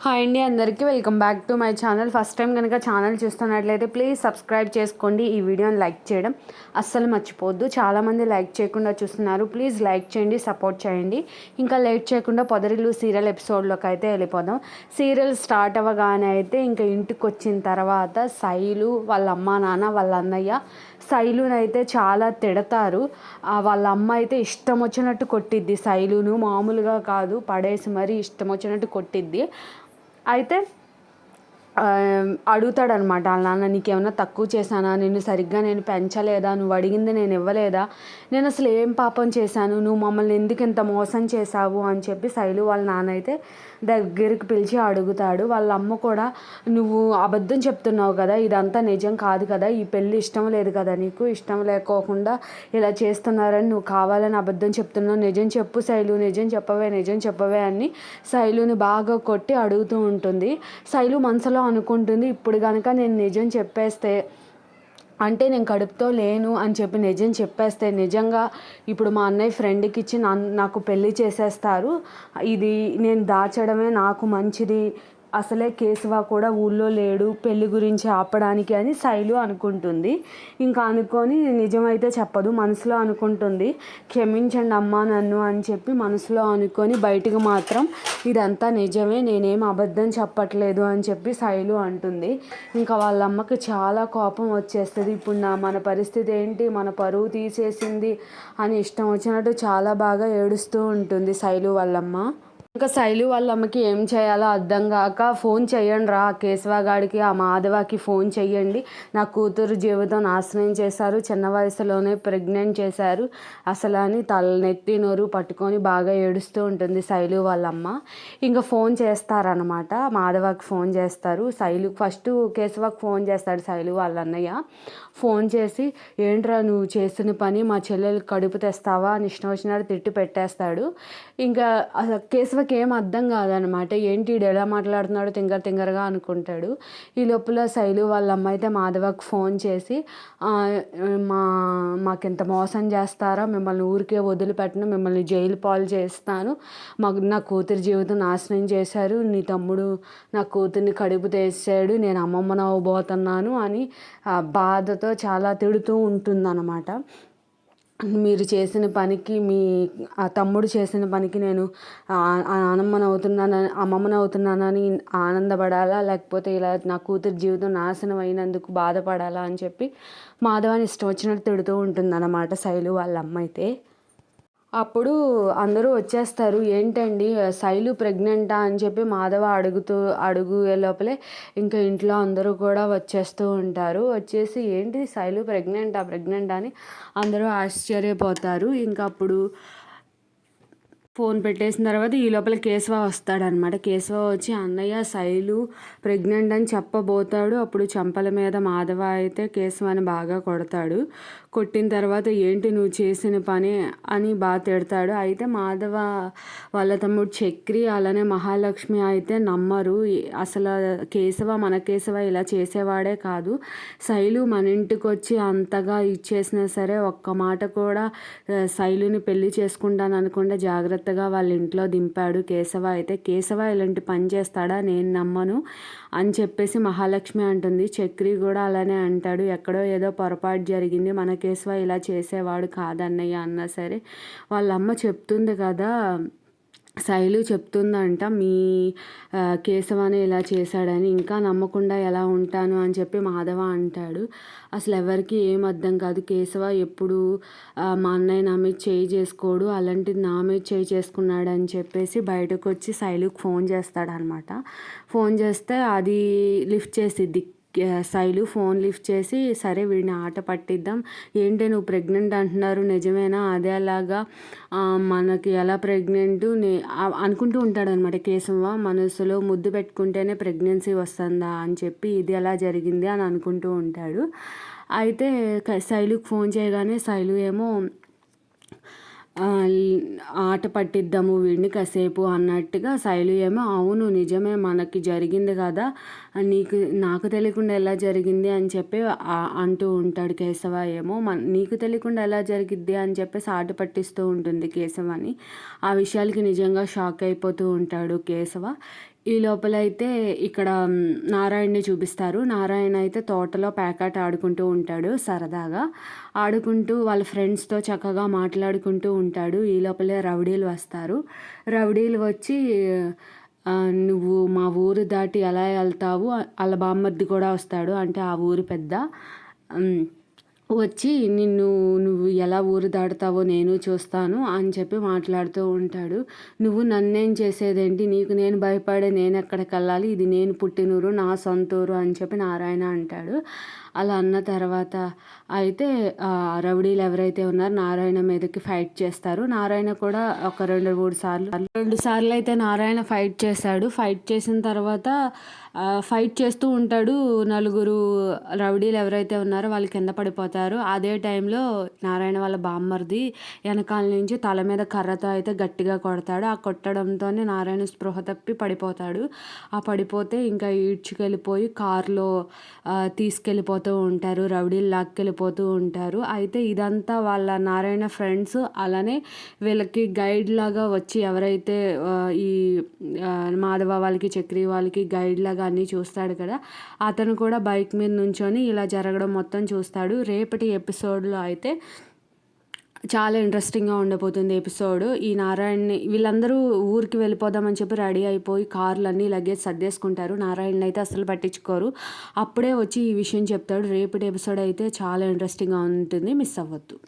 Hi అండి, అందరికీ welcome back to my channel. First time కనుక ఛానల్ చూస్తున్నట్లయితే ప్లీజ్ సబ్స్క్రైబ్ చేసుకోండి. ఈ వీడియోని లైక్ చేయడం అస్సలు మర్చిపోవద్దు. చాలామంది లైక్ చేయకుండా చూస్తున్నారు. ప్లీజ్ లైక్ చేయండి, సపోర్ట్ చేయండి. ఇంకా లేట్ చేయకుండా పొదరిల్లు సీరియల్ ఎపిసోడ్లోకి అయితే వెళ్ళిపోదాం. సీరియల్ స్టార్ట్ అవ్వగానే అయితే ఇంకా ఇంటికి వచ్చిన తర్వాత శైలు వాళ్ళ అమ్మ నాన్న వాళ్ళ అన్నయ్య శైలుని అయితే చాలా తిడతారు. వాళ్ళ అమ్మ అయితే ఇష్టం వచ్చినట్టు కొట్టిద్ది శైలును, మామూలుగా కాదు, పడేసి మరీ ఇష్టం వచ్చినట్టు కొట్టిద్ది. అయితే అడుగుతాడనమాట వాళ్ళ నాన్న, నీకేమన్నా తక్కువ చేశానా, నిన్ను సరిగ్గా నేను పెంచలేదా, నువ్వు అడిగింది నేను ఇవ్వలేదా, నేను అసలు ఏం పాపం చేశాను, నువ్వు మమ్మల్ని ఎందుకు ఇంత మోసం చేశావు అని చెప్పి శైలు వాళ్ళ నాన్న అయితే దగ్గరికి పిలిచి అడుగుతాడు. వాళ్ళ అమ్మ కూడా, నువ్వు అబద్ధం చెప్తున్నావు కదా, ఇదంతా నిజం కాదు కదా, ఈ పెళ్ళి ఇష్టం లేదు కదా, నీకు ఇష్టం లేకోకుండా ఇలా చేస్తున్నారని నువ్వు కావాలని అబద్ధం చెప్తున్నావు, నిజం చెప్పు శైలు, నిజం చెప్పవే అని శైలుని బాగా కొట్టి అడుగుతూ ఉంటుంది. శైలు మనసులో అనుకుంటుంది, ఇప్పుడు కనుక నేను నిజం చెప్పేస్తే, అంటే నేను కడుపుతో లేను అని చెప్పి నిజం చెప్పేస్తే, నిజంగా ఇప్పుడు మా అన్నయ్య ఫ్రెండ్కి ఇచ్చి నాకు పెళ్ళి చేసేస్తారు, ఇది నేను దాచడమే నాకు మంచిది, అసలే కేశవ కూడా ఊళ్ళో లేడు పెళ్ళి గురించి ఆపడానికి అని శైలు అనుకుంటుంది. ఇంకా అనుకొని నిజమైతే చెప్పదు, మనసులో అనుకుంటుంది, క్షమించండి అమ్మా నన్ను అని చెప్పి మనసులో అనుకొని బయటికి మాత్రం ఇదంతా నిజమే, నేనేం అబద్ధం చెప్పట్లేదు అని చెప్పి శైలు అంటుంది. ఇంకా వాళ్ళ అమ్మకి చాలా కోపం వచ్చేస్తుంది. ఇప్పుడు మన పరిస్థితి ఏంటి, మన పరువు తీసేసింది అని ఇష్టం వచ్చినట్టు చాలా బాగా ఏడుస్తూ ఉంటుంది శైలు వాళ్ళమ్మ. ఇంకా శైలు వాళ్ళ అమ్మకి ఏం చేయాలో అర్థం కాక, ఫోన్ చెయ్యండి రా కేశవగాడికి, ఆ మాధవకి ఫోన్ చెయ్యండి, నా కూతురు జీవితం నాశనం చేశారు, చిన్న వయసులోనే ప్రెగ్నెంట్ చేశారు అసలు అని తలనెత్తి నోరు పట్టుకొని బాగా ఏడుస్తూ ఉంటుంది శైలు వాళ్ళమ్మ. ఇంకా ఫోన్ చేస్తారనమాట, మాధవకి ఫోన్ చేస్తారు. శైలు ఫస్ట్ కేశవకి ఫోన్ చేస్తాడు శైలు వాళ్ళ అన్నయ్య. ఫోన్ చేసి, ఏంట్రా నువ్వు చేసిన పని, మా చెల్లెలు కడుపు తెస్తావా అని ఇష్టం వచ్చినట్టు తిట్టి పెట్టేస్తాడు. ఇంకా కేశవకి ఏం అర్థం కాదనమాట, ఏంటి ఈడు ఎలా మాట్లాడుతున్నాడు తింగరగా అనుకుంటాడు. ఈ లోపల శైలు వాళ్ళ అమ్మ అయితే మాధవకి ఫోన్ చేసి, మాకింత మోసం చేస్తారా, మిమ్మల్ని ఊరికే వదిలిపెట్టను, మిమ్మల్ని జైలు పాలు చేస్తాను, నా కూతురి జీవితం నాశనం చేశారు, నీ తమ్ముడు నా కూతుర్ని కడుపు తెచ్చాడు, నేను అమ్మమ్మను అవ్వబోతున్నాను అని బాధతో చాలా తిడుతూ ఉంటుందన్నమాట. మీరు చేసిన పనికి, ఆ తమ్ముడు చేసిన పనికి నేను అమ్మమ్మని అవుతున్నానని ఆనందపడాలా, లేకపోతే ఇలా నా కూతురు జీవితం నాశనం అయినందుకు బాధపడాలా అని చెప్పి మాధవాన్ని ఇష్టం వచ్చినట్టు తిడుతూ ఉంటుందన్నమాట శైలు వాళ్ళ అమ్మ అయితే. అప్పుడు అందరూ వచ్చేస్తారు. ఏంటండి శైలు ప్రెగ్నెంటా అని చెప్పి మాధవ అడుగు లోపలే ఇంకా ఇంట్లో అందరూ కూడా వచ్చేస్తూ ఉంటారు. వచ్చేసి ఏంటి శైలు ప్రెగ్నెంటా అని అందరూ ఆశ్చర్యపోతారు. ఇంకా అప్పుడు ఫోన్ పెట్టేసిన తర్వాత ఈ లోపల కేశవ వస్తాడనమాట. కేశవ వచ్చి, అన్నయ్య శైలు ప్రెగ్నెంట్ అని చెప్పబోతాడు. అప్పుడు చెంపల మీద మాధవ అయితే కేశవాని బాగా కొడతాడు. కొట్టిన తర్వాత, ఏంటి నువ్వు చేసిన పని అని బాగా తిడతాడు. అయితే మాధవ వాళ్ళ తమ్ముడు చక్రి అలానే మహాలక్ష్మి అయితే నమ్మరు. అసలు మన కేశవ ఇలా చేసేవాడే కాదు, శైలు మన ఇంటికి వచ్చి అంతగా ఇచ్చేసినా సరే ఒక్క మాట కూడా శైలుని పెళ్లి చేసుకుంటాను అనకుండా జాగ్రత్తగా వాళ్ళ ఇంట్లో దింపాడు కేశవ. అయితే కేశవ ఇలాంటి పని చేస్తాడా, నేను నమ్మను అని చెప్పేసి మహాలక్ష్మి అంటుంది. చక్రి కూడా అలానే అంటాడు, ఎక్కడో ఏదో పొరపాటు జరిగింది, మన కేశవ ఇలా చేసేవాడు కాదన్నయ్య అన్నా సరే వాళ్ళ అమ్మ చెప్తుంది కదా, శైలు చెప్తుందంట మీ కేశవనే ఇలా చేశాడని, ఇంకా నమ్మకుండా ఎలా ఉంటాను అని చెప్పి మాధవ అంటాడు. అసలు ఎవరికి ఏం అర్థం కాదు, కేశవ ఎప్పుడు మా అన్నయ్య నా మీద చేయి చేసుకోడు, అలాంటిది నా మీద చేయి చేసుకున్నాడు అని చెప్పేసి బయటకు వచ్చి శైలుకి ఫోన్ చేస్తాడనమాట. ఫోన్ చేస్తే అది లిఫ్ట్ చేసిద్ది శైలు. ఫోన్ లిఫ్ట్ చేసి, సరే వీడిని ఆట పట్టిద్దాం, ఏంటి నువ్వు ప్రెగ్నెంట్ అంటున్నారు నిజమేనా, అదే అలాగా మనకి ఎలా ప్రెగ్నెంట్ అనుకుంటూ ఉంటాడనమాట కేశవ. మనసులో ముద్దు పెట్టుకుంటేనే ప్రెగ్నెన్సీ వస్తుందా అని చెప్పి ఇది ఎలా జరిగింది అని అనుకుంటూ ఉంటాడు. అయితే శైలుకి ఫోన్ చేయగానే శైలు ఏమో ఆట పట్టిద్దాము వీడిని కాసేపు అన్నట్టుగా, శైలు ఏమో అవును నిజమే మనకి జరిగింది కదా, నాకు తెలియకుండా ఎలా జరిగింది అని చెప్పి అంటూ ఉంటాడు కేశవ. ఏమో నీకు తెలియకుండా ఎలా జరిగిద్ది అని చెప్పేసి ఆట పట్టిస్తూ ఉంటుంది కేశవని. ఆ విషయాలకి నిజంగా షాక్ అయిపోతూ ఉంటాడు కేశవ. ఈ లోపలైతే ఇక్కడ నారాయణ్‌ని చూపిస్తారు. నారాయణ అయితే తోటలో పేకాట ఆడుకుంటూ ఉంటాడు సరదాగా. ఆడుకుంటూ వాళ్ళ ఫ్రెండ్స్‌తో చక్కగా మాట్లాడుకుంటూ ఉంటాడు. ఈ లోపలే రౌడీలు వస్తారు. రౌడీలు వచ్చి "నువ్వు మా ఊరు దాటి ఎలా ఎళ్తావు?" ఆళ్ళ బామ్మర్ది కూడా వస్తాడు. అంటే ఆ ఊరి పెద్ద. హ్మ్. వచ్చి నువ్వు ఎలా ఊరు దాటుతావో నేను చూస్తాను అని చెప్పి మాట్లాడుతూ ఉంటాడు. నువ్వు నన్నేం చేసేదేంటి? నీకు నేను భయపడే నేనెక్కడికెళ్ళాలి? ఇది నేను పుట్టినూరు, నా సొంతూరు అని చెప్పి నారాయణ అంటాడు. అలా అన్న తర్వాత అయితే రౌడీలు ఎవరైతే ఉన్నారో నారాయణ మీదకి ఫైట్ చేస్తారు. నారాయణ కూడా ఒక 2 సార్లు అయితే నారాయణ ఫైట్ చేశాడు. ఫైట్ చేసిన తర్వాత ఫైట్ చేస్తూ ఉంటాడు. నలుగురు రౌడీలు ఎవరైతే ఉన్నారో వాళ్ళు కింద పడిపోతారు. అదే టైంలో నారాయణ వాళ్ళ బామ్మర్ది వెనకాల నుంచి తల మీద కర్రతో అయితే గట్టిగా కొడతాడు. ఆ కొట్టడంతోనే నారాయణ స్పృహ తప్పి పడిపోతాడు. ఆ పడిపోతే ఇంకా ఈడ్చుకెళ్ళిపోయి కారులో తీసుకెళ్ళిపోతూ ఉంటారు. రౌడీలు లాక్కెళ్ళిపోతూ ఉంటారు. అయితే ఇదంతా వాళ్ళ నారాయణ ఫ్రెండ్స్ అలానే వీళ్ళకి గైడ్ లాగా వచ్చి ఎవరైతే ఈ మాధవ వాళ్ళకి, చక్రి వాళ్ళకి గైడ్ లాగా అన్నీ చూస్తాడు కదా! అతను కూడా బైక్ మీద నుంచొని ఇలా జరగడం మొత్తం చూస్తాడు. రేపటి ఎపిసోడ్‌లో అయితే చాలా ఇంట్రెస్టింగ్‌గా ఉండబోతుంది ఎపిసోడ్. ఈ నారాయణ్‌ని వీళ్ళందరూ ఊరికి వెళ్ళిపోదామని చెప్పి రెడీ అయిపోయి కార్‌లన్నీ లగేజ్ సర్దేసుకుంటారు. నారాయణ్‌ని అయితే అస్సలు పట్టించుకోరు. అప్పుడే వచ్చి ఈ విషయం చెప్తాడు. రేపటి ఎపిసోడ్ అయితే చాలా ఇంట్రెస్టింగ్‌గా ఉంటుంది. మిస్ అవ్వద్దు.